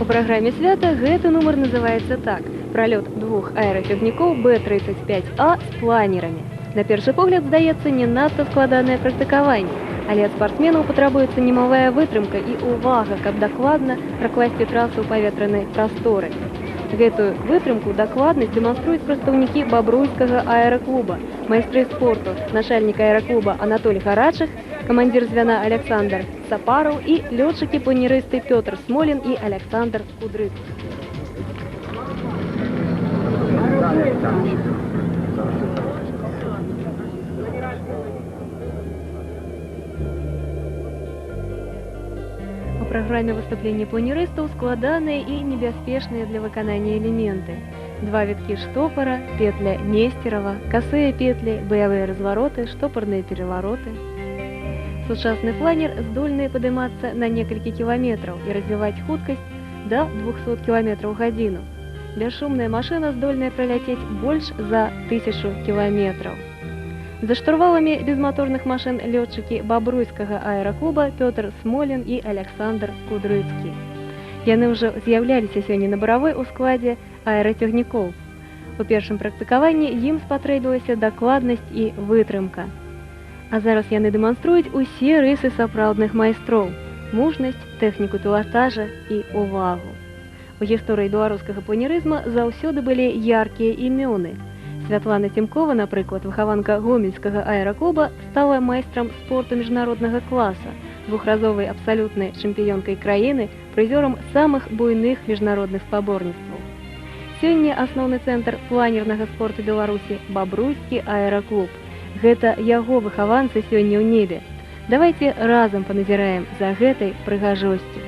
праграме свята гэты нумар называецца так: пралёт двух аэрафігнікоў Б-35А з планерамі. На першы погляд, здаецца, не надта складанае практыкаванне, але ад спартсменаў патрабуецца немалая вытрымка і ўвага, каб дакладна пракласці трасу ў паветранай прасторы. Гэтую вытрымку, дакладнасць дэманструюць прадстаўнікі бабруйскага аэраклуба, майстры спорту, начальнік аэраклуба Анатолій Гарачых, камандзір звяна Александр Сапараў і лётчыкі-планерысты Пётр Смолін і Александр Кудрыцкі. У праграме выступлення планерыстаў складаныя і небяспечныя для выканання элементы. Два віткі штопара, петля Нестерова, касыя петлі, баявыя развароты, штопарныя перавароты. Сучасны планер здольны падымацца на некалькі кіламетраў і развіваць хуткасць да 200 км в гадзіну. Бясшумная машына здольная праляцець больш за 1000 км. За штурваламі безматорных машын лётчыкі бабруйскага аэраклуба Пётр Смолін і Александр Кудрыцкі. Яны ўжо з'яўляліся сёння на баравой у складзе аэрафігнікоў. У першым практыкаванні ім спатрэбілася дакладнасць і вытрымка. А зараз яны дэманструюць усе рысы сапраўдных майстроў: мужнасць, тэхніку пілатажа і ўвагу. У гісторыі беларускага планерызма заўсёды былі яркія імёны. Святлана Тімкова, напрыклад, выхаванка гомельскага аэраклуба, стала майстрам спорту міжнароднага класа, двухразовай абсалютнай чэмпіёнкай краіны, прызёрам самых буйных міжнародных спаборніцтваў. Сёння асноўны цэнтр планернага спорту Беларусі бабруйскі аэраклуб. Гэта яго выхаванцы сёння ў небе. Давайце разам паназіраем за гэтай прыгажосцю.